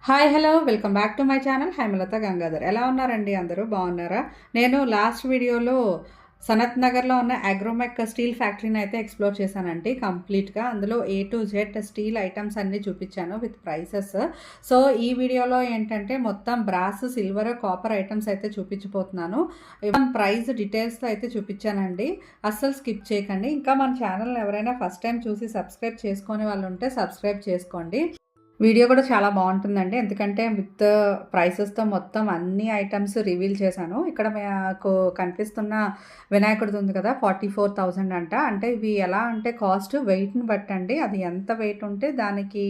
Hi hello welcome back to my channel Hemalatha Gangadhar. ఎలా ఉన్నారండి? అందరూ బాగున్నారా? నేను లాస్ట్ వీడియోలో సనత్ నగర్లో ఉన్న అగ్రోమెక్ స్టీల్ ఫ్యాక్టరీని అయితే ఎక్స్ప్లోర్ చేశానండి కంప్లీట్గా. అందులో A to Z steel items అన్నీ చూపించాను విత్ ప్రైసెస్. సో ఈ వీడియోలో ఏంటంటే మొత్తం బ్రాస్, సిల్వర్, కాపర్ ఐటమ్స్ అయితే చూపించిపోతున్నాను. ఈవెన్ ప్రైస్ డీటెయిల్స్తో అయితే చూపించానండి. అస్సలు స్కిప్ చేయకండి. ఇంకా మన ఛానల్ ఎవరైనా ఫస్ట్ టైం చూసి సబ్స్క్రైబ్ చేసుకునే వాళ్ళు ఉంటే సబ్స్క్రైబ్ చేసుకోండి. వీడియో కూడా చాలా బాగుంటుందండి, ఎందుకంటే విత్ ప్రైసెస్తో మొత్తం అన్ని ఐటమ్స్ రివీల్ చేశాను. ఇక్కడ మీకు కనిపిస్తున్న వినాయకుడిది ఉంది కదా, 44,000 అంట. అంటే ఇవి ఎలా అంటే కాస్ట్ వెయిట్ని బట్టి అండి, అది ఎంత వెయిట్ ఉంటే దానికి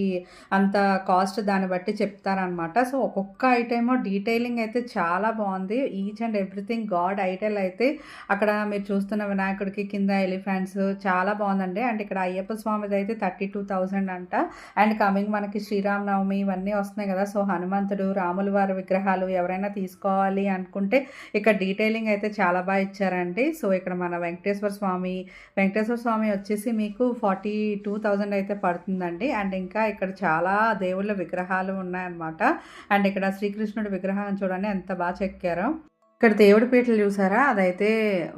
అంత కాస్ట్ దాన్ని బట్టి చెప్తారనమాట. సో ఒక్కొక్క ఐటమ్ డీటెయిలింగ్ అయితే చాలా బాగుంది. Each and everything God itel అయితే అక్కడ మీరు చూస్తున్న వినాయకుడికి కింద ఎలిఫెంట్స్ చాలా బాగుందండి. అండ్ ఇక్కడ అయ్యప్ప స్వామిది అయితే 32,000 అంట. అండ్ కమింగ్ మనకి శ్రీరామనవమి ఇవన్నీ వస్తున్నాయి కదా, సో హనుమంతుడు, రాముల వారి విగ్రహాలు ఎవరైనా తీసుకోవాలి అనుకుంటే ఇక్కడ డీటెయిలింగ్ అయితే చాలా బాగా ఇచ్చారండి. సో ఇక్కడ మన వెంకటేశ్వర స్వామి వచ్చేసి మీకు 42,000 అయితే పడుతుందండి. అండ్ ఇంకా ఇక్కడ చాలా దేవుళ్ళ విగ్రహాలు ఉన్నాయన్నమాట. అండ్ ఇక్కడ శ్రీకృష్ణుడి విగ్రహం చూడండి ఎంత బాగా చెక్కారో. ఇక్కడ దేవుడి పీటలు చూసారా, అదైతే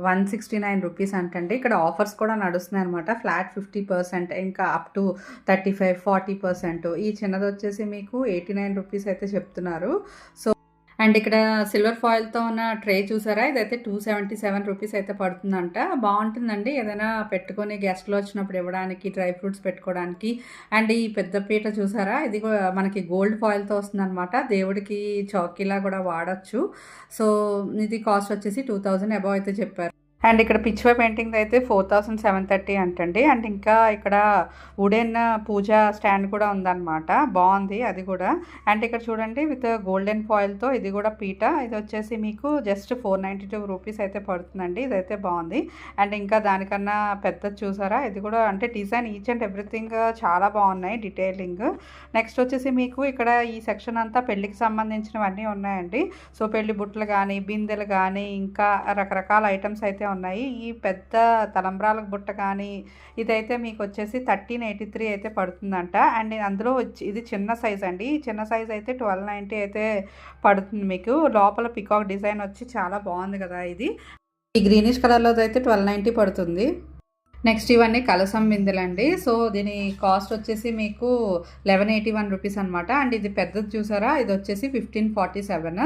169 రూపీస్ అంటండి. ఇక్కడ ఆఫర్స్ కూడా నడుస్తున్నాయి అనమాట. ఫ్లాట్ 50%, ఇంకా అప్ టు 35-40%. ఈ చిన్నది వచ్చేసి మీకు 89 రూపీస్ అయితే చెప్తున్నారు. సో అండ్ ఇక్కడ సిల్వర్ ఫాయిల్తో ఉన్న ట్రే చూసారా, ఇదైతే 277 రూపీస్ అయితే పడుతుందంట. బాగుంటుందండి, ఏదైనా పెట్టుకొని గెస్ట్లు వచ్చినప్పుడు ఇవ్వడానికి, డ్రై ఫ్రూట్స్ పెట్టుకోవడానికి. అండ్ ఈ పెద్ద పీట చూసారా, ఇది మనకి గోల్డ్ ఫాయిల్తో వస్తుందన్నమాట. దేవుడికి చౌకీలా కూడా వాడచ్చు. సో ఇది కాస్ట్ వచ్చేసి 2,000 అబౌవ్ అయితే చెప్పారు. అండ్ ఇక్కడ పిచ్వే పెయింటింగ్ అయితే 4,730 అంటండి. అండ్ ఇంకా ఇక్కడ వుడెన్ పూజ స్టాండ్ కూడా ఉందన్నమాట, బాగుంది అది కూడా. అండ్ ఇక్కడ చూడండి విత్ గోల్డెన్ ఫాయిల్తో ఇది కూడా పీట, ఇది వచ్చేసి మీకు జస్ట్ 492 రూపీస్ అయితే పడుతుందండి. ఇదైతే బాగుంది. అండ్ ఇంకా దానికన్నా పెద్దది చూసారా, ఇది కూడా అంటే డిజైన్ ఈచ్ అండ్ ఎవ్రీథింగ్ చాలా బాగున్నాయి డీటెయిలింగ్. నెక్స్ట్ వచ్చేసి మీకు ఇక్కడ ఈ సెక్షన్ అంతా పెళ్ళికి సంబంధించినవన్నీ ఉన్నాయండి. సో పెళ్లి బుట్టలు కానీ, బిందెలు కానీ, ఇంకా రకరకాల ఐటమ్స్ అయితే ఉన్నాయి. ఈ పెద్ద తలంబ్రాల బుట్ట కానీ ఇదైతే మీకు వచ్చేసి 1383 అయితే పడుతుందంట. అండ్ అందులో ఇది చిన్న సైజ్ అండి. ఈ చిన్న సైజ్ అయితే 1290 అయితే పడుతుంది మీకు. లోపల పికాక్ డిజైన్ వచ్చి చాలా బాగుంది కదా. ఇది ఈ గ్రీనిష్ కలర్లో అయితే 1290 పడుతుంది. నెక్స్ట్ ఇవన్నీ కలసం బిందెలండి. సో దీని కాస్ట్ వచ్చేసి మీకు 1181 రూపీస్ అనమాట. అండ్ ఇది పెద్దది చూసారా, ఇది వచ్చేసి 1547.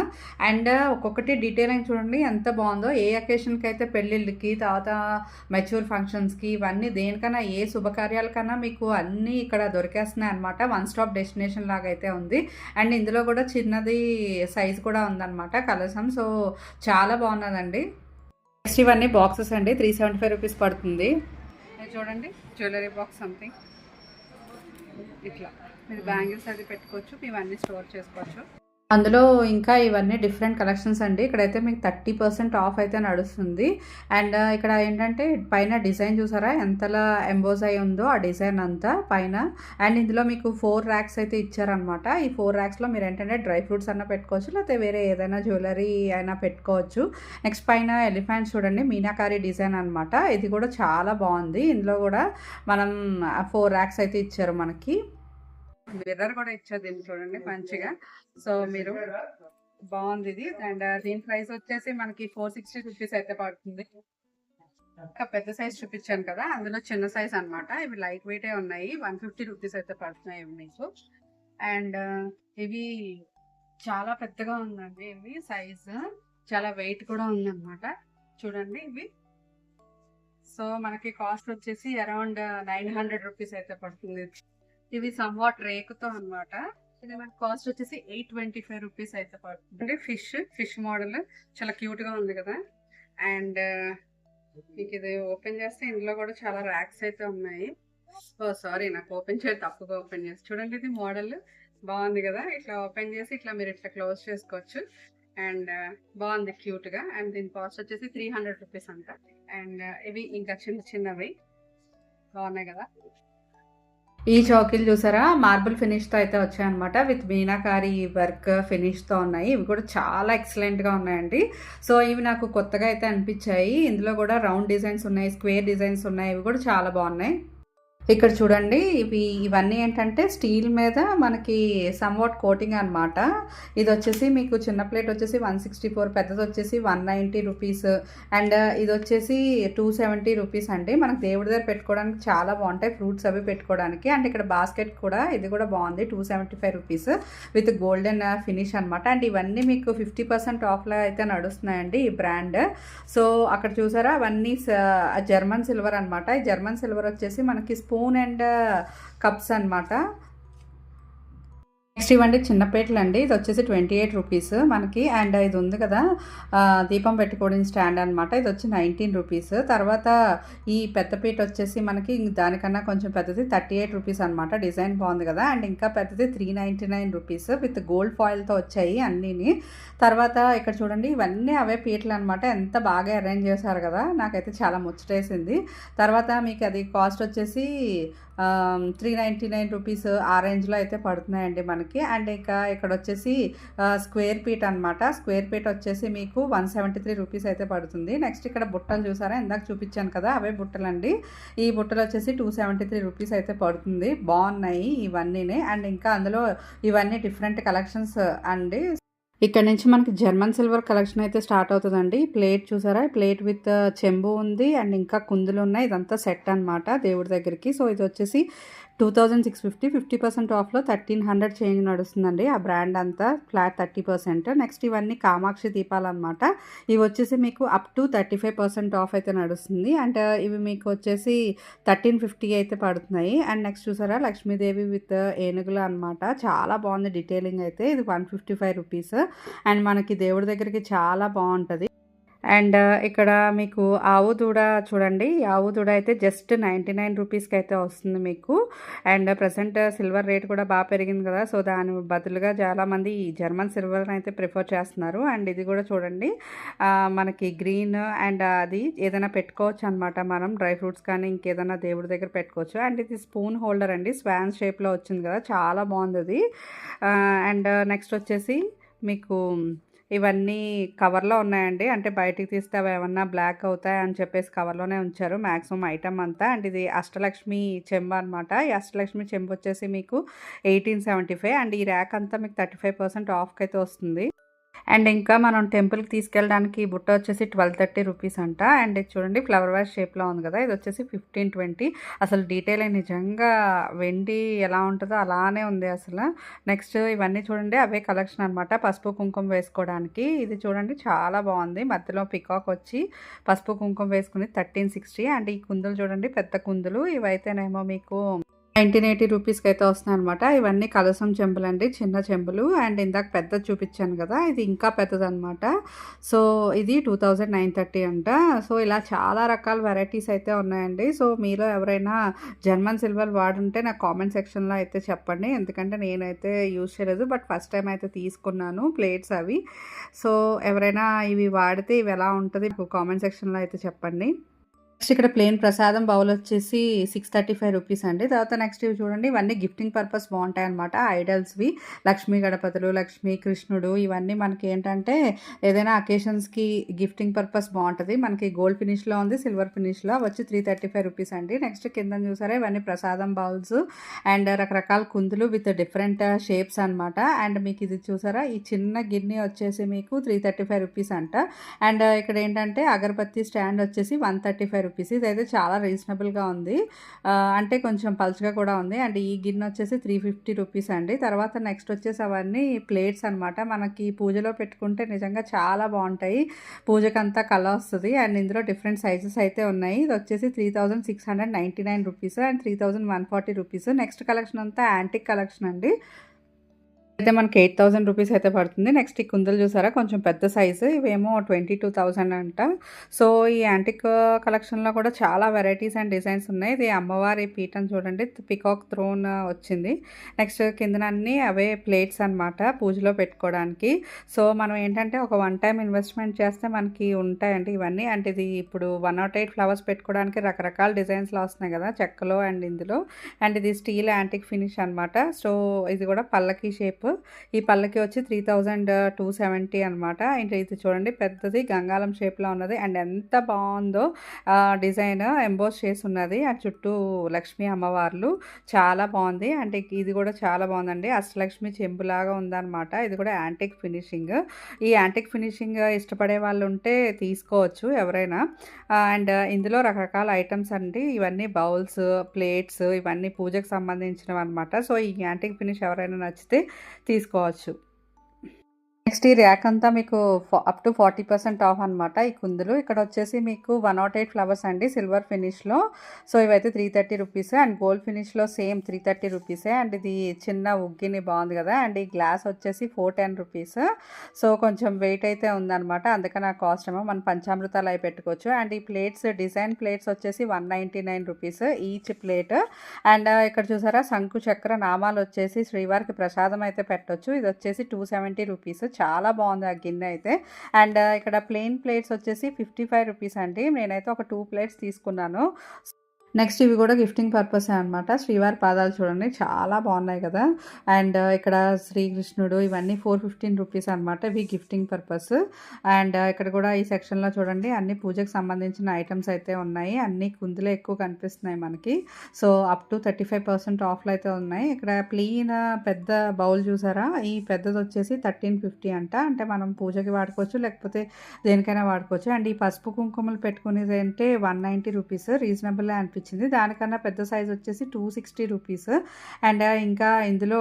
అండ్ ఒక్కొక్కటి డీటెయిలింగ్ చూడండి ఎంత బాగుందో. ఏ అకేషన్కి అయితే పెళ్ళిళ్ళకి, తర్వాత మెచ్యూర్ ఫంక్షన్స్కి, ఇవన్నీ దేనికన్నా ఏ శుభకార్యాలకన్నా మీకు అన్నీ ఇక్కడ దొరికేస్తున్నాయి అనమాట. వన్ స్టాప్ డెస్టినేషన్ లాగా అయితే ఉంది. అండ్ ఇందులో కూడా చిన్నది సైజ్ కూడా ఉందన్నమాట కలసం. సో చాలా బాగున్నదండి. నెక్స్ట్ ఇవన్నీ బాక్సెస్ అండి, 375 రూపీస్ పడుతుంది. చూడండి జ్యువెలరీ బాక్స్ సంథింగ్ ఇట్లా మీరు బ్యాంగిల్స్ అది పెట్టుకోవచ్చు, ఇవన్నీ స్టోర్ చేసుకోవచ్చు. అందులో ఇంకా ఇవన్నీ డిఫరెంట్ కలెక్షన్స్ అండి. ఇక్కడైతే మీకు 30% ఆఫ్ అయితే నడుస్తుంది. అండ్ ఇక్కడ ఏంటంటే పైన డిజైన్ చూసారా ఎంతలా ఎంబోజ్ అయి ఉందో ఆ డిజైన్ అంతా పైన. అండ్ ఇందులో మీకు 4 ర్యాక్స్ అయితే ఇచ్చారనమాట. ఈ 4 ర్యాక్స్లో మీరు ఏంటంటే డ్రై ఫ్రూట్స్ అన్నా పెట్టుకోవచ్చు, లేకపోతే వేరే ఏదైనా జ్యువెలరీ అయినా పెట్టుకోవచ్చు. నెక్స్ట్ పైన ఎలిఫెంట్స్ చూడండి, మీనాకారి డిజైన్ అనమాట. ఇది కూడా చాలా బాగుంది. ఇందులో కూడా మనం 4 ర్యాక్స్ అయితే ఇచ్చారు మనకి. మిర్రర్ కూడా ఇచ్చారు దీన్ని చూడండి మంచిగా. సో మీరు బాగుంది ఇది. అండ్ దీని ప్రైస్ వచ్చేసి మనకి 460 రూపీస్ అయితే పడుతుంది. ఇంకా పెద్ద సైజ్ చూపించాను కదా, అందులో చిన్న సైజ్ అనమాట. ఇవి లైట్ వెయిట్ ఉన్నాయి, 150 రూపీస్ అయితే పడుతున్నాయి మీకు. అండ్ ఇవి చాలా పెద్దగా ఉందండి, ఇవి సైజ్ చాలా వెయిట్ కూడా ఉందన్నమాట. చూడండి ఇవి. సో మనకి కాస్ట్ వచ్చేసి అరౌండ్ 900 రూపీస్ అయితే పడుతుంది. ఇవి సమ్వాట్ రేకుతో అనమాట. ఇది మనకి కాస్ట్ వచ్చేసి 825 రూపీస్ అయితే పడుతుంది. ఫిష్ మోడల్ చాలా క్యూట్ గా ఉంది కదా. అండ్ మీకు ఇది ఓపెన్ చేస్తే ఇందులో కూడా చాలా ర్యాక్స్ అయితే ఉన్నాయి. ఓ సారీ, నాకు ఓపెన్ చేసి తప్పుగా ఓపెన్ చేసి చూడండి. ఇది మోడల్ బాగుంది కదా, ఇట్లా ఓపెన్ చేసి ఇట్లా మీరు ఇట్లా క్లోజ్ చేసుకోవచ్చు. అండ్ బాగుంది క్యూట్ గా. అండ్ దీని కాస్ట్ వచ్చేసి 300 రూపీస్ అంట. అండ్ ఇవి ఇంకా చిన్నవి బాగున్నాయి కదా. ఈ చౌకీలు చూసారా, మార్బుల్ ఫినిష్తో అయితే వచ్చాయన్నమాట. విత్ మీనాకారి వర్క్ ఫినిష్తో ఉన్నాయి. ఇవి కూడా చాలా ఎక్సలెంట్గా ఉన్నాయండి. సో ఇవి నాకు కొత్తగా అయితే అనిపించాయి. ఇందులో కూడా రౌండ్ డిజైన్స్ ఉన్నాయి, స్క్వేర్ డిజైన్స్ ఉన్నాయి. ఇవి కూడా చాలా బాగున్నాయి. ఇక్కడ చూడండి ఇవన్నీ ఏంటంటే స్టీల్ మీద మనకి సమ్‌వాట్ కోటింగ్ అనమాట. ఇదొచ్చేసి మీకు చిన్న ప్లేట్ వచ్చేసి 164, పెద్దదొచ్చేసి 190 రూపీస్ అండ్ ఇదొచ్చేసి 270 రూపీస్ అండి. మనకు దేవుడి దగ్గర పెట్టుకోవడానికి చాలా బావుంటాయి. ఫ్రూట్స్ అవి పెట్టుకోవడానికి. అండ్ ఇక్కడ బాస్కెట్ కూడా ఇది కూడా బావుంది. 275 రూపీస్ విత్ గోల్డెన్ ఫినిష్ అనమాట. అండ్ ఇవన్నీ మీకు 50% ఆఫ్‌లో అయితే నడుస్తున్నాయండి ఈ బ్రాండ్. సో అక్కడ చూసారా అవన్నీ జర్మన్ సిల్వర్ అనమాట. ఈ జర్మన్ సిల్వర్ వచ్చేసి మనకి స్పూన్ అండ్ కప్స్ అనమాట. నెక్స్ట్ ఇవ్వండి చిన్న ప్లేట్లు అండి. ఇది వచ్చేసి 28 రూపీస్ మనకి. అండ్ ఇది ఉంది కదా దీపం పెట్టుకోవడం స్టాండ్ అనమాట. ఇది వచ్చి 19 రూపీస్. తర్వాత ఈ పెద్ద పీట వచ్చేసి మనకి దానికన్నా కొంచెం పెద్దది 38 రూపీస్ అనమాట. డిజైన్ బాగుంది కదా. అండ్ ఇంకా పెద్దది 399 రూపీస్ విత్ గోల్డ్ ఫాయిల్తో వచ్చాయి అన్నీని. తర్వాత ఇక్కడ చూడండి ఇవన్నీ అవే పీటలు అనమాట. ఎంత బాగా అరేంజ్ చేశారు కదా, నాకైతే చాలా ముచ్చటేసింది. తర్వాత మీకు అది కాస్ట్ వచ్చేసి 399 రూపీస్ ఆ రేంజ్లో అయితే పడుతున్నాయండి మనకి. అండ్ ఇంకా ఇక్కడ వచ్చేసి స్క్వేర్ పీట్ అనమాట. స్క్వేర్ పీట్ వచ్చేసి మీకు 173 రూపీస్ అయితే పడుతుంది. నెక్స్ట్ ఇక్కడ బుట్టలు చూసారా, ఇందాక చూపించాను కదా అవే బుట్టలండి. ఈ బుట్టలు వచ్చేసి 273 రూపీస్ అయితే పడుతుంది. బాగున్నాయి ఇవన్నీనే. అండ్ ఇంకా అందులో ఇవన్నీ డిఫరెంట్ కలెక్షన్స్ అండి. ఇక్కడ నుంచి మనకి జర్మన్ సిల్వర్ కలెక్షన్ అయితే స్టార్ట్ అవుతుందండి. ప్లేట్ చూసారా, ప్లేట్ విత్ చెంబు ఉంది అండ్ ఇంకా కుందులు ఉన్నాయి. ఇదంతా సెట్ అనమాట దేవుడి దగ్గరికి. సో ఇది వచ్చేసి 2650, 50% ఆఫ్లో 1300 చేంజ్ నడుస్తుందండి. ఆ బ్రాండ్ అంతా ఫ్లాట్ 30%. నెక్స్ట్ ఇవన్నీ కామాక్షి దీపాలు అనమాట. ఇవి వచ్చేసి మీకు అప్ టు 35% ఆఫ్ అయితే నడుస్తుంది. అండ్ ఇవి మీకు వచ్చేసి 1350 అయితే పడుతున్నాయి. అండ్ నెక్స్ట్ చూసారా లక్ష్మీదేవి విత్ ఏనుగులు అనమాట. చాలా బాగుంది డీటెయిలింగ్ అయితే. ఇది 155 రూపీస్. అండ్ మనకి దేవుడి దగ్గరికి చాలా బాగుంటుంది. అండ్ ఇక్కడ మీకు ఆవు దూడ చూడండి. ఆవు దూడ అయితే జస్ట్ 99 రూపీస్కి అయితే వస్తుంది మీకు. అండ్ ప్రజెంట్ సిల్వర్ రేట్ కూడా బాగా పెరిగింది కదా, సో దాని బదులుగా చాలామంది ఈ జర్మన్ సిల్వర్ అయితే ప్రిఫర్ చేస్తున్నారు. అండ్ ఇది కూడా చూడండి మనకి గ్రీన్ అండ్ అది ఏదైనా పెట్టుకోవచ్చు అనమాట. మనం డ్రై ఫ్రూట్స్ కానీ ఇంకేదైనా దేవుడి దగ్గర పెట్టుకోవచ్చు. అండ్ ఇది స్పూన్ హోల్డర్ అండి, స్వాన్ షేప్లో వచ్చింది కదా, చాలా బాగుంది అది. అండ్ నెక్స్ట్ వచ్చేసి మీకు ఇవన్నీ కవర్లో ఉన్నాయండి. అంటే బయటికి తీస్తే అవి ఏమన్నా బ్లాక్ అవుతాయి అని చెప్పేసి కవర్లోనే ఉంచారు మ్యాక్సిమం ఐటమ్ అంతా. అండ్ ఇది అష్టలక్ష్మి చెంబు అనమాట. ఈ అష్టలక్ష్మి చెంబు వచ్చేసి మీకు 1875. అండ్ ఈ ర్యాక్ అంతా మీకు 35% ఆఫ్కి అయితే వస్తుంది. అండ్ ఇంకా మనం టెంపుల్కి తీసుకెళ్ళడానికి బుట్ట వచ్చేసి 1230 రూపీస్ అంట. అండ్ ఇది చూడండి ఫ్లవర్ వాష్ షేప్లో ఉంది కదా, ఇది వచ్చేసి 1520. అసలు డీటెయిల్ నిజంగా వెండి ఎలా ఉంటుందో అలానే ఉంది అసలు. నెక్స్ట్ ఇవన్నీ చూడండి అవే కలెక్షన్ అనమాట, పసుపు కుంకుమ వేసుకోవడానికి. ఇది చూడండి చాలా బాగుంది, మధ్యలో పికాక్ వచ్చి పసుపు కుంకుమ వేసుకుని 1360. అండ్ ఈ కుందులు చూడండి పెద్ద కుందులు, ఇవైతేనేమో మీకు 1980 రూపీస్కి అయితే వస్తున్నాయి అనమాట. ఇవన్నీ కలసం చెంబులు అండి, చిన్న చెంబులు. అండ్ ఇందాక పెద్దది చూపించాను కదా, ఇది ఇంకా పెద్దదనమాట. సో ఇది 2930 అంట. సో ఇలా చాలా రకాల వెరైటీస్ అయితే ఉన్నాయండి. సో మీలో ఎవరైనా జర్మన్ సిల్వర్ వాడుంటే నాకు కామెంట్ సెక్షన్లో అయితే చెప్పండి, ఎందుకంటే నేనైతే యూజ్ చేయలేదు, బట్ ఫస్ట్ టైం అయితే తీసుకున్నాను ప్లేట్స్ అవి. సో ఎవరైనా ఇవి వాడితే ఇవి ఎలా ఉంటుంది కామెంట్ సెక్షన్లో అయితే చెప్పండి. నెక్స్ట్ ఇక్కడ ప్లేన్ ప్రసాదం బౌల్ వచ్చేసి 635 రూపీస్ అండి. తర్వాత నెక్స్ట్ ఇవి చూడండి, ఇవన్నీ గిఫ్టింగ్ పర్పస్ బాగుంటాయి అనమాట. ఐడల్స్వి లక్ష్మీ గణపతులు, లక్ష్మీ కృష్ణుడు, ఇవన్నీ మనకి ఏంటంటే ఏదైనా అకేషన్స్కి గిఫ్టింగ్ పర్పస్ బాగుంటుంది. మనకి గోల్డ్ ఫినిష్లో ఉంది, సిల్వర్ ఫినిష్లో వచ్చి 335 రూపీస్ అండి. నెక్స్ట్ కింద చూసారా ఇవన్నీ ప్రసాదం బౌల్స్ అండ్ రకరకాల కుందులు విత్ డిఫరెంట్ షేప్స్ అనమాట. అండ్ మీకు ఇది చూసారా ఈ చిన్న గిన్నె వచ్చేసి మీకు 335 రూపీస్ అంట. అండ్ ఇక్కడ ఏంటంటే అగరబత్తి స్టాండ్ వచ్చేసి 135 రూపీస్. ఇదైతే చాలా రీజనబుల్గా ఉంది, అంటే కొంచెం పల్చగా కూడా ఉంది. అండ్ ఈ గిన్నె వచ్చేసి 350 రూపీస్ అండి. తర్వాత నెక్స్ట్ వచ్చేసి అవన్నీ ప్లేట్స్ అనమాట. మనకి పూజలో పెట్టుకుంటే నిజంగా చాలా బాగుంటాయి, పూజకంతా కళ వస్తుంది. అండ్ ఇందులో డిఫరెంట్ సైజెస్ అయితే ఉన్నాయి. ఇది వచ్చేసి 3699 rupees and 3140 rupees. Next collection అంతా యాంటిక్ కలెక్షన్ అండి, అయితే మనకి 8000 రూపీస్ అయితే పడుతుంది. నెక్స్ట్ ఈ కుందలు చూసారా కొంచెం పెద్ద సైజు, ఇవేమో 22,000 అంట. సో ఈ యాంటిక్ కలెక్షన్లో కూడా చాలా వెరైటీస్ అండ్ డిజైన్స్ ఉన్నాయి. ఇది అమ్మవారి పీఠం చూడండి, పికాక్ థ్రోన్ వచ్చింది. నెక్స్ట్ కింద అన్నీ అవే ప్లేట్స్ అనమాట పూజలో పెట్టుకోవడానికి. సో మనం ఏంటంటే ఒక వన్ టైం ఇన్వెస్ట్మెంట్ చేస్తే మనకి ఉంటాయండి ఇవన్నీ. అంటే ఇది ఇప్పుడు 108 ఫ్లవర్స్ పెట్టుకోవడానికి రకరకాల డిజైన్స్లో వస్తున్నాయి కదా చెక్కలో అండ్ ఇందులో. అండ్ ఇది స్టీల్ యాంటిక్ ఫినిష్ అనమాట. సో ఇది కూడా పల్లకి షేప్. ఈ పళ్ళకి వచ్చి 3270 అనమాట. ఇంకా ఇది చూడండి పెద్దది గంగాళం షేప్లో ఉన్నది అండ్ ఎంత బాగుందో డిజైన్ ఎంబోస్ చేసి ఉన్నది. ఆ చుట్టూ లక్ష్మీ అమ్మవార్లు చాలా బాగుంది. అంటే ఇది కూడా చాలా బాగుందండి. అష్టలక్ష్మి చెంబులాగా ఉందన్నమాట. ఇది కూడా యాంటిక్ ఫినిషింగ్. ఈ యాంటిక్ ఫినిషింగ్ ఇష్టపడే వాళ్ళు ఉంటే తీసుకోవచ్చు ఎవరైనా. అండ్ ఇందులో రకరకాల ఐటమ్స్ అండి. ఇవన్నీ బౌల్స్, ప్లేట్స్ ఇవన్నీ పూజకు సంబంధించినవి అనమాట. సో ఈ యాంటిక్ ఫినిష్ ఎవరైనా నచ్చితే తీసుకోవచ్చు. నెక్స్ట్ ఈ ర్యాక్ అంతా మీకు అప్ టు 40% ఆఫ్ అనమాట. ఈ కుందులు ఇక్కడ వచ్చేసి మీకు 108 ఫ్లవర్స్ అండి సిల్వర్ ఫినిష్లో. సో ఇవైతే 330 రూపీస్ అండ్ గోల్డ్ ఫినిష్లో సేమ్ 330 రూపీసే. అండ్ ఇది చిన్న ఉగ్గిని బాగుంది కదా. అండ్ ఈ గ్లాస్ వచ్చేసి 410 రూపీస్. సో కొంచెం వెయిట్ అయితే ఉందన్నమాట, అందుకని ఆ కాస్ట్ ఏమో మనం పంచామృతాలు అవి పెట్టుకోవచ్చు. అండ్ ఈ ప్లేట్స్ డిజైన్ ప్లేట్స్ వచ్చేసి 199 రూపీస్ ఈచ్ ప్లేట్. అండ్ ఇక్కడ చూసారా శంకు చక్ర నామాలు వచ్చేసి శ్రీవారికి ప్రసాదం అయితే పెట్టొచ్చు. ఇది వచ్చేసి 270 రూపీస్. చాలా బాగుంది ఆ గిన్నె అయితే. అండ్ ఇక్కడ ప్లెయిన్ ప్లేట్స్ వచ్చేసి 55 రూపీస్ అండి. నేనైతే ఒక 2 ప్లేట్స్ తీసుకున్నాను. నెక్స్ట్ ఇవి కూడా గిఫ్టింగ్ పర్పస్ అనమాట. శ్రీవారి పాదాలు చూడండి చాలా బాగున్నాయి కదా. అండ్ ఇక్కడ శ్రీకృష్ణుడు ఇవన్నీ 415 రూపీస్ అనమాట. ఇవి గిఫ్టింగ్ పర్పస్. అండ్ ఇక్కడ కూడా ఈ సెక్షన్లో చూడండి అన్ని పూజకు సంబంధించిన ఐటమ్స్ అయితే ఉన్నాయి. అన్ని కుందులే ఎక్కువ కనిపిస్తున్నాయి మనకి. సో అప్ టు 35% ఆఫ్లో అయితే ఉన్నాయి. ఇక్కడ ప్లెయిన్ పెద్ద బౌల్ చూసారా, ఈ పెద్దది వచ్చేసి 1350 అంట. అంటే మనం పూజకి వాడుకోవచ్చు లేకపోతే దేనికైనా వాడుకోవచ్చు. అండ్ ఈ పసుపు కుంకుమలు పెట్టుకునేది అంటే 190 రూపీస్ రీజనబుల్ అనిపించింది. దానికన్నా పెద్ద సైజ్ వచ్చేసి 260 రూపీస్. అండ్ ఇంకా ఇందులో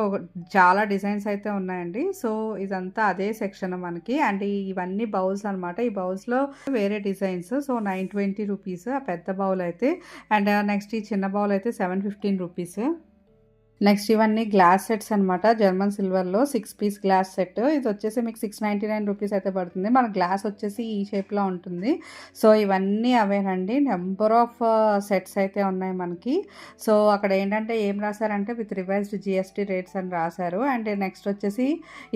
చాలా డిజైన్స్ అయితే ఉన్నాయండి. సో ఇదంతా అదే సెక్షన్ మనకి. అండ్ ఇవన్నీ బౌల్స్ అనమాట. ఈ బౌల్స్లో వేరే డిజైన్స్. సో 920 రూపీస్ ఆ పెద్ద బౌల్ అయితే. అండ్ నెక్స్ట్ ఈ చిన్న బౌల్ అయితే 715 రూపీస్. నెక్స్ట్ ఇవన్నీ గ్లాస్ సెట్స్ అనమాట. జర్మన్ సిల్వర్లో 6 పీస్ గ్లాస్ సెట్. ఇది వచ్చేసి మీకు 699 రూపీస్ అయితే పడుతుంది. మన గ్లాస్ వచ్చేసి ఈ షేప్లో ఉంటుంది. సో ఇవన్నీ అవేనండి. నెంబర్ ఆఫ్ సెట్స్ అయితే ఉన్నాయి మనకి. సో అక్కడ ఏంటంటే ఏం రాశారంటే విత్ రివైజ్డ్ జిఎస్టీ రేట్స్ అని రాశారు. అండ్ నెక్స్ట్ వచ్చేసి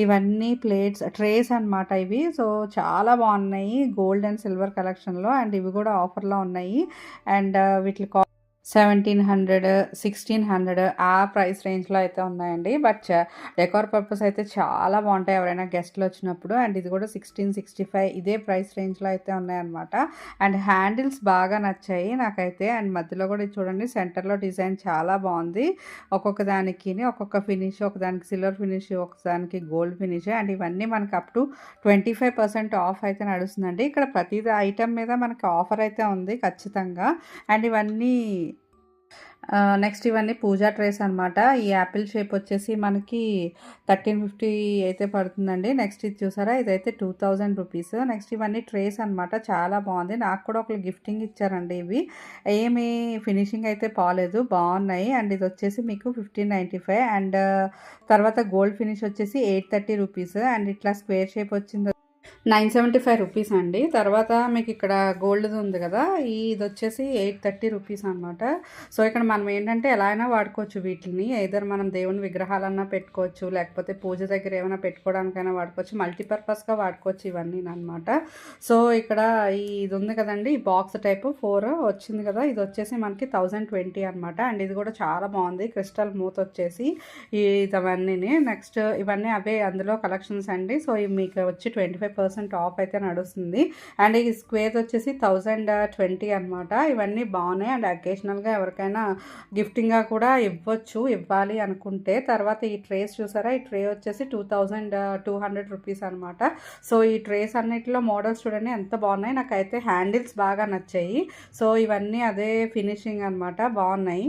ఇవన్నీ ప్లేట్స్ ట్రేస్ అనమాట ఇవి. సో చాలా బాగున్నాయి గోల్డ్ అండ్ సిల్వర్ కలెక్షన్లో. అండ్ ఇవి కూడా ఆఫర్లో ఉన్నాయి. అండ్ వీటి 1700, 1600 ఆ ప్రైస్ రేంజ్లో అయితే ఉన్నాయండి. బట్ డెకోర్ పర్పస్ అయితే చాలా బాగుంటాయి ఎవరైనా గెస్ట్లు వచ్చినప్పుడు. అండ్ ఇది కూడా 1665 ఇదే ప్రైస్ రేంజ్లో అయితే ఉన్నాయన్నమాట. అండ్ హ్యాండిల్స్ బాగా నచ్చాయి నాకైతే. అండ్ మధ్యలో కూడా చూడండి సెంటర్లో డిజైన్ చాలా బాగుంది. ఒక్కొక్క దానికి ఒక్కొక్క ఫినిష్, ఒకదానికి సిల్వర్ ఫినిష్, ఒకదానికి గోల్డ్ ఫినిష్. అండ్ ఇవన్నీ మనకు అప్ టు 25% ఆఫ్ అయితే నడుస్తుందండి. ఇక్కడ ప్రతి ఐటమ్ మీద మనకి ఆఫర్ అయితే ఉంది ఖచ్చితంగా. అండ్ ఇవన్నీ నెక్స్ట్ ఇవన్నీ పూజా ట్రేస్ అనమాట. ఈ యాపిల్ షేప్ వచ్చేసి మనకి 1350 అయితే పడుతుందండి. నెక్స్ట్ ఇది చూసారా, ఇదైతే 2000 రూపీస్. నెక్స్ట్ ఇవన్నీ ట్రేస్ అనమాట. చాలా బాగుంది. నాకు కూడా ఒకరు గిఫ్టింగ్ ఇచ్చారండి. ఇవి ఏమి ఫినిషింగ్ అయితే బాగాలేదు, బాగున్నాయి. అండ్ ఇది వచ్చేసి మీకు 1595. అండ్ తర్వాత గోల్డ్ ఫినిష్ వచ్చేసి 830 రూపీస్. అండ్ ఇట్లా స్క్వేర్ షేప్ వచ్చింది 975 రూపీస్ అండి. తర్వాత మీకు ఇక్కడ గోల్డ్ది ఉంది కదా, ఇది వచ్చేసి 830 రూపీస్ అనమాట. సో ఇక్కడ మనం ఏంటంటే ఎలా అయినా వాడుకోవచ్చు వీటిని. ఏదర్ మనం దేవుని విగ్రహాలన్నా పెట్టుకోవచ్చు, లేకపోతే పూజ దగ్గర ఏమైనా పెట్టుకోవడానికైనా వాడుకోవచ్చు, మల్టీపర్పస్గా వాడుకోవచ్చు ఇవన్నీ అనమాట. సో ఇక్కడ ఇది ఉంది కదండి, ఈ బాక్స్ టైప్ 4 వచ్చింది కదా, ఇది వచ్చేసి మనకి 1020 అనమాట. అండ్ ఇది కూడా చాలా బాగుంది, క్రిస్టల్ మూత్ వచ్చేసి ఇవన్నీ. నెక్స్ట్ ఇవన్నీ అవే అందులో కలెక్షన్స్ అండి. సో ఇవి మీకు వచ్చి 25% ఆఫ్ అయితే నడుస్తుంది. అండ్ ఈ స్క్వేర్ వచ్చేసి 1020 అనమాట. ఇవన్నీ బాగున్నాయి. అండ్ అకేషనల్గా ఎవరికైనా గిఫ్టింగ్గా కూడా ఇవ్వాలి అనుకుంటే. తర్వాత ఈ ట్రేస్ చూసారా, ఈ ట్రే వచ్చేసి 2200 రూపీస్ అనమాట. సో ఈ ట్రేస్ అన్నిటిలో మోడల్స్ చూడండి ఎంత బాగున్నాయి. నాకైతే హ్యాండిల్స్ బాగా నచ్చాయి. సో ఇవన్నీ అదే ఫినిషింగ్ అనమాట, బాగున్నాయి.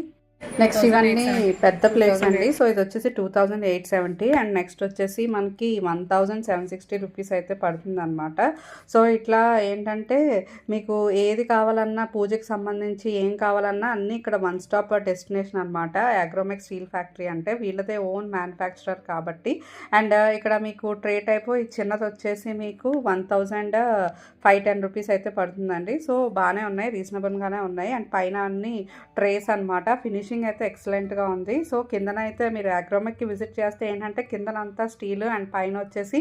నెక్స్ట్ ఇవన్నీ పెద్ద ప్లేట్స్ అండి. సో ఇది వచ్చేసి 2870. అండ్ నెక్స్ట్ వచ్చేసి మనకి 1760 రూపీస్ అయితే పడుతుంది అనమాట. సో ఇట్లా ఏంటంటే మీకు ఏది కావాలన్నా పూజకి సంబంధించి ఏం కావాలన్నా అన్నీ ఇక్కడ వన్ స్టాప్ డెస్టినేషన్ అనమాట. అగ్రోమెక్ స్టీల్ ఫ్యాక్టరీ అంటే వీళ్ళదే ఓన్ మ్యానుఫ్యాక్చరర్ కాబట్టి. అండ్ ఇక్కడ మీకు ట్రే టైపు ఈ చిన్నది వచ్చేసి మీకు 1510 రూపీస్ అయితే పడుతుందండి. సో బాగానే ఉన్నాయి, రీజనబుల్గానే ఉన్నాయి. అండ్ పైన అన్ని ట్రేస్ అనమాట. ఫినిషింగ్ అయితే ఎక్సలెంట్గా ఉంది. సో కిందనైతే మీరు అగ్రోమెక్కి విజిట్ చేస్తే ఏంటంటే కిందనంతా స్టీల్ అండ్ పైన వచ్చేసి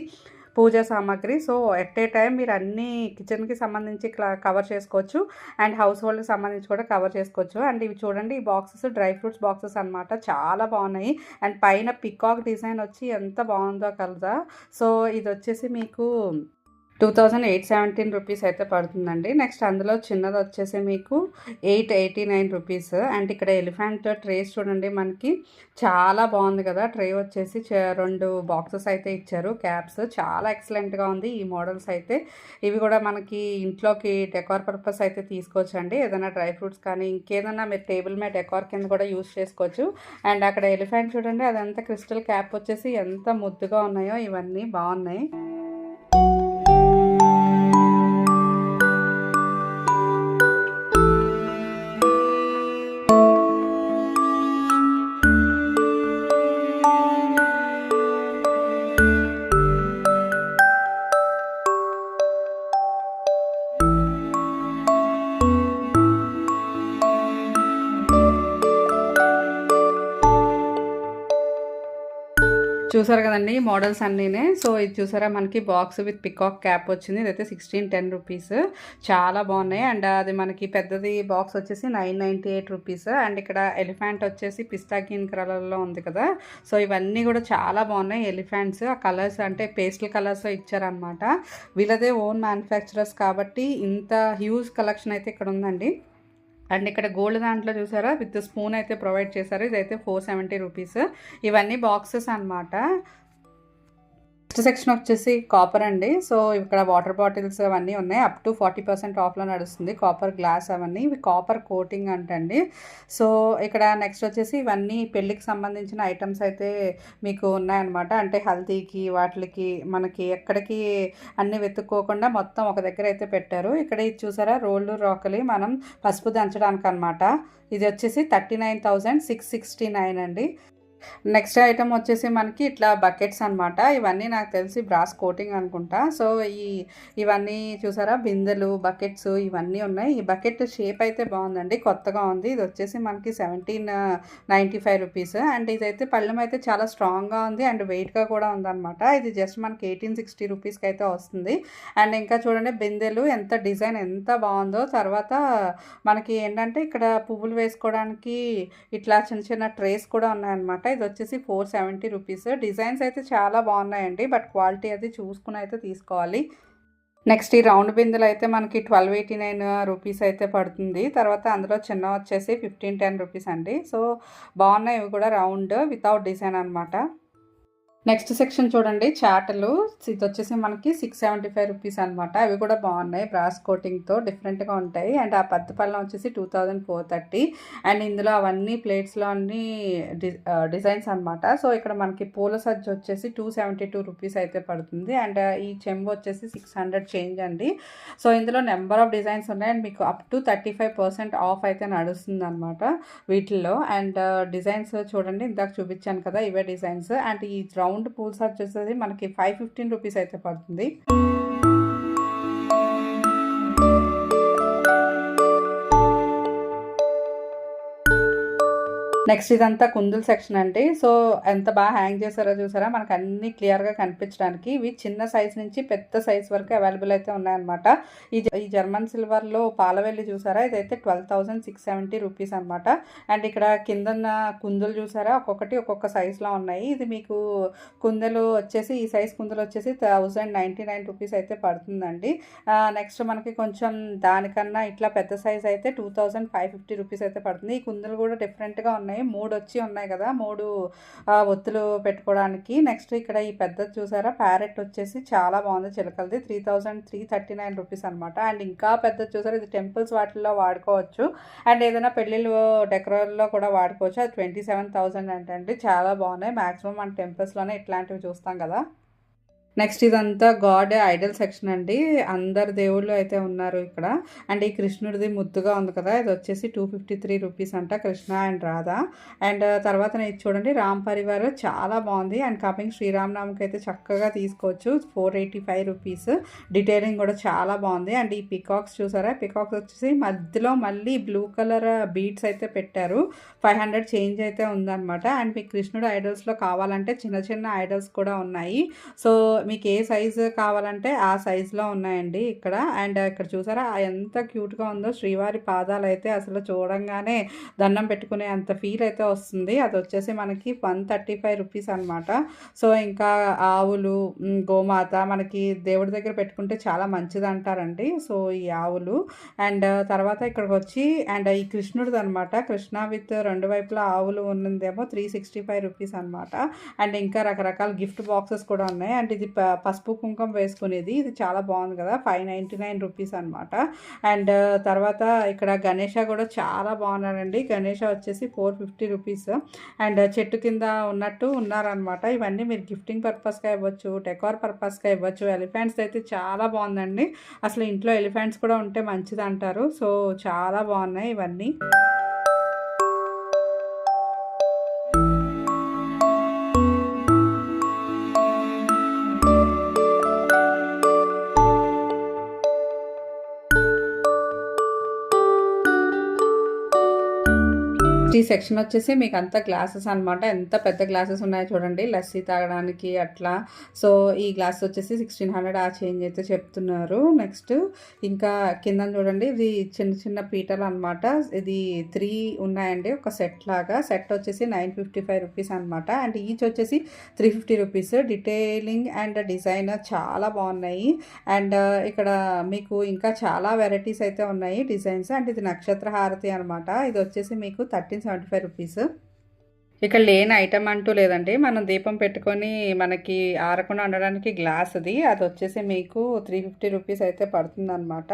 పూజా సామాగ్రి. సో ఎట్ ఏ టైం మీరు అన్నీ కిచెన్కి సంబంధించి కవర్ చేసుకోవచ్చు అండ్ హౌస్ హోల్డ్కి సంబంధించి కూడా కవర్ చేసుకోవచ్చు. అండ్ ఇవి చూడండి, ఈ బాక్సెస్ డ్రై ఫ్రూట్స్ బాక్సెస్ అనమాట, చాలా బాగున్నాయి. అండ్ పైన పికాక్ డిజైన్ వచ్చి ఎంత బాగుందో కదా. సో ఇది వచ్చేసి మీకు 2817 రూపీస్ అయితే పడుతుందండి. నెక్స్ట్ అందులో చిన్నది వచ్చేసి మీకు 889 రూపీస్. అండ్ ఇక్కడ ఎలిఫెంట్ ట్రేస్ చూడండి, మనకి చాలా బాగుంది కదా. ట్రే వచ్చేసి 2 బాక్సెస్ అయితే ఇచ్చారు, క్యాప్స్, చాలా ఎక్సలెంట్గా ఉంది ఈ మోడల్స్ అయితే. ఇవి కూడా మనకి ఇంట్లోకి డెకార్ పర్పస్ అయితే తీసుకోవచ్చు అండి. ఏదైనా డ్రై ఫ్రూట్స్ కానీ ఇంకేదైనా మీరు టేబుల్ మీద డెకార్ కింద కూడా యూస్ చేసుకోవచ్చు. అండ్ అక్కడ ఎలిఫెంట్ చూడండి, అదంతా క్రిస్టల్ క్యాప్ వచ్చేసి ఎంత ముద్దుగా ఉన్నాయో, ఇవన్నీ బాగున్నాయి. చూసారు కదండి మోడల్స్ అన్నీనే. సో ఇది చూసారా, మనకి బాక్స్ విత్ పికాక్ క్యాప్ వచ్చింది. ఇదైతే 1610 రూపీస్, చాలా బాగున్నాయి. అండ్ అది మనకి పెద్దది బాక్స్ వచ్చేసి 998 రూపీస్. అండ్ ఇక్కడ ఎలిఫెంట్ వచ్చేసి పిస్తా గ్రీన్ కలర్లో ఉంది కదా. సో ఇవన్నీ కూడా చాలా బాగున్నాయి ఎలిఫెంట్స్. ఆ కలర్స్ అంటే పేస్టల్ కలర్స్లో ఇచ్చారనమాట. వీళ్ళదే ఓన్ మ్యానుఫ్యాక్చరర్స్ కాబట్టి ఇంత హ్యూజ్ కలెక్షన్ అయితే ఇక్కడ ఉందండి. అండ్ ఇక్కడ గోల్డ్ దాంట్లో చూసారా, విత్ స్పూన్ అయితే ప్రొవైడ్ చేశారు. ఇదైతే 470 రూపీస్. ఇవన్నీ బాక్సెస్ అనమాట. నెక్స్ట్ సెక్షన్ వచ్చేసి కాపర్ అండి. సో ఇక్కడ వాటర్ బాటిల్స్ అవన్నీ ఉన్నాయి. అప్ టు 40% ఆఫ్లో నడుస్తుంది. కాపర్ గ్లాస్ అవన్నీ, ఇవి కాపర్ కోటింగ్ అంటండి. సో ఇక్కడ నెక్స్ట్ వచ్చేసి ఇవన్నీ పెళ్ళికి సంబంధించిన ఐటమ్స్ అయితే మీకు ఉన్నాయన్నమాట. అంటే హల్దీకి వాటికి మనకి ఎక్కడికి అన్నీ వెతుక్కోకుండా మొత్తం ఒక దగ్గర అయితే పెట్టారు. ఇక్కడ ఇది చూసారా, రోళ్ళు రోకలి మనం పసుపు దంచడానికి అనమాట. ఇది వచ్చేసి 39,669 అండి. నెక్స్ట్ ఐటమ్ వచ్చేసి మనకి ఇట్లా బకెట్స్ అనమాట. ఇవన్నీ నాకు తెలిసి బ్రాస్ కోటింగ్ అనుకుంటా. సో ఇవన్నీ చూసారా, బిందెలు, బకెట్స్ ఇవన్నీ ఉన్నాయి. ఈ బకెట్ షేప్ అయితే బాగుందండి, కొత్తగా ఉంది. ఇది వచ్చేసి మనకి 1795 రూపీస్. అండ్ ఇదైతే పళ్ళెం అయితే చాలా స్ట్రాంగ్గా ఉంది అండ్ వెయిట్గా కూడా ఉందన్నమాట. ఇది జస్ట్ మనకి 1860 రూపీస్కి అయితే వస్తుంది. అండ్ ఇంకా చూడండి బిందెలు, ఎంత డిజైన్ ఎంత బాగుందో. తర్వాత మనకి ఏంటంటే ఇక్కడ పువ్వులు వేసుకోవడానికి ఇట్లా చిన్న చిన్న ట్రేస్ కూడా ఉన్నాయన్నమాట. ఇది వచ్చేసి 470 రూపీస్. డిజైన్స్ అయితే చాలా బాగున్నాయండి, బట్ క్వాలిటీ అది చూసుకుని అయితే తీసుకోవాలి. నెక్స్ట్ ఈ రౌండ్ బిందులు అయితే మనకి 1289 రూపీస్ అయితే పడుతుంది. తర్వాత అందులో చిన్న వచ్చేసి 1510 రూపీస్ అండి. సో బాగున్నాయి ఇవి కూడా, రౌండ్ వితౌట్ డిజైన్ అనమాట. నెక్స్ట్ సెక్షన్ చూడండి, చాటలు. ఇది వచ్చేసి మనకి 675 రూపీస్ అనమాట. అవి కూడా బాగున్నాయి, బ్రాస్ కోటింగ్తో డిఫరెంట్గా ఉంటాయి. అండ్ ఆ పత్తి పళ్ళం వచ్చేసి 2430. అండ్ ఇందులో అవన్నీ ప్లేట్స్లో అన్ని డిజైన్స్ అనమాట. సో ఇక్కడ మనకి పూల సజ్జ వచ్చేసి 272 రూపీస్ అయితే పడుతుంది. అండ్ ఈ చెంబు వచ్చేసి 600 చేంజ్ అండి. సో ఇందులో నెంబర్ ఆఫ్ డిజైన్స్ ఉన్నాయి అండ్ మీకు అప్ టు 35% ఆఫ్ అయితే నడుస్తుంది అనమాట వీటిల్లో. అండ్ డిజైన్స్ చూడండి, ఇందాక చూపించాను కదా, ఇవే డిజైన్స్. అండ్ ఈ రౌండ్ పూల్ సర్చ్ వచ్చేసి మనకి 515 రూపీస్ అయితే పడుతుంది. నెక్స్ట్ ఇదంతా కుందుల సెక్షన్ అండి. సో ఎంత బాగా హ్యాంగ్ చేశారో చూసారా, మనకు అన్ని క్లియర్గా కనిపించడానికి. ఇవి చిన్న సైజ్ నుంచి పెద్ద సైజ్ వరకు అవైలబుల్ అయితే ఉన్నాయన్నమాట. ఈ జర్మన్ సిల్వర్లో పాలవెల్లి చూసారా, ఇదైతే 12,670 రూపీస్ అనమాట. అండ్ ఇక్కడ కింద కుందులు చూసారా, ఒక్కొక్కటి ఒక్కొక్క సైజులో ఉన్నాయి. ఇది మీకు కుందలు వచ్చేసి, ఈ సైజ్ కుందలు వచ్చేసి 1099 రూపీస్ అయితే పడుతుందండి. నెక్స్ట్ మనకి కొంచెం దానికన్నా ఇట్లా పెద్ద సైజ్ అయితే 2550 రూపీస్ అయితే పడుతుంది. ఈ కుందలు కూడా డిఫరెంట్గా ఉన్నాయి. 3 వచ్చి ఉన్నాయి కదా, 3 ఒత్తులు పెట్టుకోవడానికి. నెక్స్ట్ ఇక్కడ ఈ పెద్దది చూసారా, ప్యారెట్ వచ్చేసి చాలా బాగుంది, చిలకలది, 3339 రూపీస్ అనమాట. అండ్ ఇంకా పెద్దది చూసారా, ఇది టెంపుల్స్ వాటిల్లో వాడుకోవచ్చు అండ్ ఏదైనా పెళ్ళిళ్ళు డెకరేట్లో కూడా వాడుకోవచ్చు. అది 27,000 అంటే చాలా బాగున్నాయి. మ్యాక్సిమం మన టెంపుల్స్లోనే ఇట్లాంటివి చూస్తాం కదా. నెక్స్ట్ ఇదంతా గాడ్ ఐడల్ సెక్షన్ అండి. అందరు దేవుళ్ళు అయితే ఉన్నారు ఇక్కడ. అండ్ ఈ కృష్ణుడిది ముద్దుగా ఉంది కదా, ఇది వచ్చేసి 253 రూపీస్ అంట, కృష్ణ అండ్ రాధా. అండ్ తర్వాత ఇది చూడండి, రామ్ పరివార్, చాలా బాగుంది. అండ్ కమింగ్ శ్రీరామనామకి అయితే చక్కగా తీసుకోవచ్చు, 485 రూపీస్. డీటెయిలింగ్ కూడా చాలా బాగుంది. అండ్ ఈ పికాక్స్ చూసారా, పికాక్స్ వచ్చేసి మధ్యలో మళ్ళీ బ్లూ కలర్ బీడ్స్ అయితే పెట్టారు, 500 చేంజ్ అయితే ఉందన్నమాట. అండ్ మీకు కృష్ణుడు ఐడల్స్లో కావాలంటే చిన్న చిన్న ఐడల్స్ కూడా ఉన్నాయి. సో మీకు ఏ సైజు కావాలంటే ఆ సైజులో ఉన్నాయండి ఇక్కడ. అండ్ ఇక్కడ చూసారా ఎంత క్యూట్గా ఉందో, శ్రీవారి పాదాలు అయితే అసలు చూడంగానే దండం పెట్టుకునే అంత ఫీల్ అయితే వస్తుంది. అది వచ్చేసి మనకి 135 రూపీస్ అనమాట. సో ఇంకా ఆవులు, గోమాత మనకి దేవుడి దగ్గర పెట్టుకుంటే చాలా మంచిది అంటారండి. సో ఈ ఆవులు అండ్ తర్వాత ఇక్కడికి వచ్చి అండ్ ఈ కృష్ణుడిది అనమాట. కృష్ణ విత్ రెండు వైపులా ఆవులు ఉన్నదేమో 365 రూపీస్ అనమాట. అండ్ ఇంకా రకరకాల గిఫ్ట్ బాక్సెస్ కూడా ఉన్నాయి. అండ్ ఇది పసుపు కుంకుమ వేసుకునేది, ఇది చాలా బాగుంది కదా, 599 రూపీస్ అనమాట. అండ్ తర్వాత ఇక్కడ గణేష కూడా చాలా బాగున్నారండి. గణేష వచ్చేసి 450 రూపీస్. అండ్ చెట్టు కింద ఉన్నట్టు ఉన్నారనమాట. ఇవన్నీ మీరు గిఫ్టింగ్ పర్పస్గా ఇవ్వచ్చు, డెకార్ పర్పస్గా ఇవ్వచ్చు. ఎలిఫెంట్స్ అయితే చాలా బాగుందండి. అసలు ఇంట్లో ఎలిఫెంట్స్ కూడా ఉంటే మంచిది అంటారు. సో చాలా బాగున్నాయి ఇవన్నీ. ఈ సెక్షన్ వచ్చేసి మీకు అంతా గ్లాసెస్ అనమాట. ఎంత పెద్ద గ్లాసెస్ ఉన్నాయో చూడండి, లస్సీ తాగడానికి అట్లా. సో ఈ గ్లాస్ వచ్చేసి 1600 ఆ చేంజ్ అయితే చెప్తున్నారు. నెక్స్ట్ ఇంకా కింద చూడండి, ఇది చిన్న చిన్న పీటలు అనమాట. ఇది 3 ఉన్నాయండి ఒక సెట్ లాగా. సెట్ వచ్చేసి 955 రూపీస్ అనమాట. అండ్ ఈచ్ వచ్చేసి 350 రూపీస్. డీటెయిలింగ్ అండ్ డిజైన్ చాలా బాగున్నాయి. అండ్ ఇక్కడ మీకు ఇంకా చాలా వెరైటీస్ అయితే ఉన్నాయి డిజైన్స్. అండ్ ఇది నక్షత్ర హారతి అనమాట. ఇది వచ్చేసి మీకు 1375 రూపీస్. ఇక్కడ లేని ఐటమ్ అంటూ లేదండి. మనం దీపం పెట్టుకొని మనకి ఆరకుండా ఉండడానికి గ్లాస్ అది వచ్చేసి మీకు 350 రూపీస్ అయితే పడుతుందన్నమాట.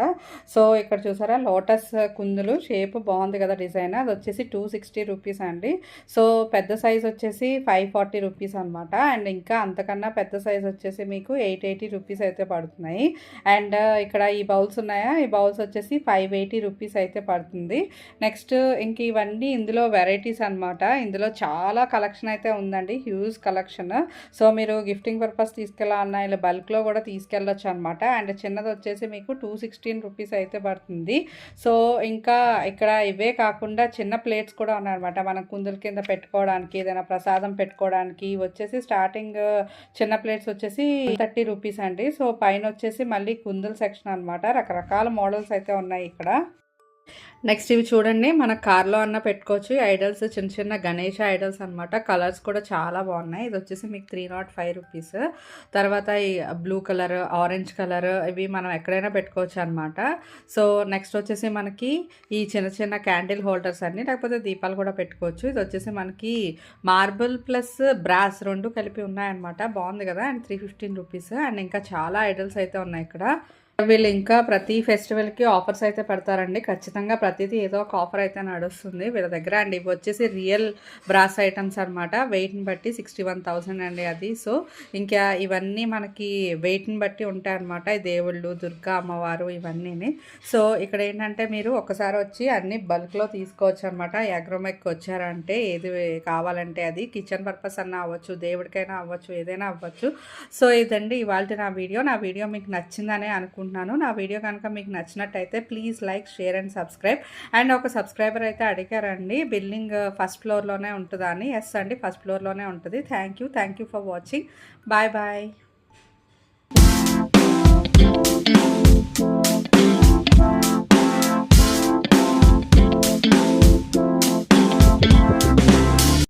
సో ఇక్కడ చూసారా లోటస్ కుందులు, షేప్ బాగుంది కదా డిజైన్. అది వచ్చేసి 260 రూపీస్ అండి. సో పెద్ద సైజ్ వచ్చేసి 540 రూపీస్ అనమాట. అండ్ ఇంకా అంతకన్నా పెద్ద సైజ్ వచ్చేసి మీకు 880 రూపీస్ అయితే పడుతున్నాయి. అండ్ ఇక్కడ ఈ బౌల్స్ ఉన్నాయా, ఈ బౌల్స్ వచ్చేసి 580 రూపీస్ అయితే పడుతుంది. నెక్స్ట్ ఇంక ఇవన్నీ ఇందులో వెరైటీస్ అనమాట. ఇందులో చాలా కలెక్షన్ అయితే ఉందండి, హ్యూజ్ కలెక్షన్. సో మీరు గిఫ్టింగ్ పర్పస్ తీసుకెళ్ళాలన్నా ఇలా బల్క్లో కూడా తీసుకెళ్ళొచ్చు అనమాట. అండ్ చిన్నది వచ్చేసి మీకు 216 రూపీస్ అయితే పడుతుంది. సో ఇంకా ఇక్కడ ఇవే కాకుండా చిన్న ప్లేట్స్ కూడా ఉన్నాయన్నమాట. మనం కుందుల కింద పెట్టుకోవడానికి, ఏదైనా ప్రసాదం పెట్టుకోవడానికి వచ్చేసి స్టార్టింగ్ చిన్న ప్లేట్స్ వచ్చేసి 30 రూపీస్ అండి. సో పైన వచ్చేసి మళ్ళీ కుందుల సెక్షన్ అనమాట. రకరకాల మోడల్స్ అయితే ఉన్నాయి ఇక్కడ. నెక్స్ట్ ఇవి చూడండి, మన కార్లో అన్న పెట్టుకోవచ్చు ఐడల్స్, చిన్న చిన్న గణేష ఐడల్స్ అనమాట. కలర్స్ కూడా చాలా బాగున్నాయి. ఇది వచ్చేసి మీకు 305 రూపీస్. తర్వాత ఈ బ్లూ కలర్, ఆరెంజ్ కలర్, ఇవి మనం ఎక్కడైనా పెట్టుకోవచ్చు అనమాట. సో నెక్స్ట్ వచ్చేసి మనకి ఈ చిన్న చిన్న క్యాండిల్ హోల్డర్స్ అన్ని, లేకపోతే దీపాలు కూడా పెట్టుకోవచ్చు. ఇది వచ్చేసి మనకి మార్బుల్ ప్లస్ బ్రాస్ రెండు కలిపి ఉన్నాయన్నమాట. బాగుంది కదా. And 315 rupees. అండ్ ఇంకా చాలా ఐడల్స్ అయితే ఉన్నాయి ఇక్కడ. వీళ్ళు ఇంకా ప్రతి ఫెస్టివల్కి ఆఫర్స్ అయితే పెడతారండి. ఖచ్చితంగా ప్రతిదీ ఏదో ఒక ఆఫర్ అయితే నడుస్తుంది వీళ్ళ దగ్గర. అండ్ ఇవి వచ్చేసి రియల్ బ్రాస్ ఐటమ్స్ అనమాట. వెయిట్ని బట్టి 61,000 అండి అది. సో ఇంకా ఇవన్నీ మనకి వెయిట్ని బట్టి ఉంటాయి అనమాట. దేవుళ్ళు, దుర్గా అమ్మవారు ఇవన్నీ. సో ఇక్కడ ఏంటంటే మీరు ఒకసారి వచ్చి అన్ని బల్క్లో తీసుకోవచ్చు అనమాట. అగ్రోమెక్ వచ్చారంటే ఏది కావాలంటే అది కిచెన్ పర్పస్ అన్న అవ్వచ్చు, దేవుడికైనా అవ్వచ్చు, ఏదైనా అవ్వచ్చు. సో ఇదండి ఇవాళ నా వీడియో. నా వీడియో మీకు నచ్చిందనే అనుకుంటున్నాను. నా వీడియో కనుక మీకు నచ్చినట్టయితే please like, share and subscribe. And ఒక సబ్స్క్రైబర్ అయితే అడిగారండి బిల్డింగ్ ఫస్ట్ ఫ్లోర్లోనే ఉంటుందా అని. ఎస్ అండి, ఫస్ట్ ఫ్లోర్లోనే ఉంటుంది. Thank you for watching. Bye bye.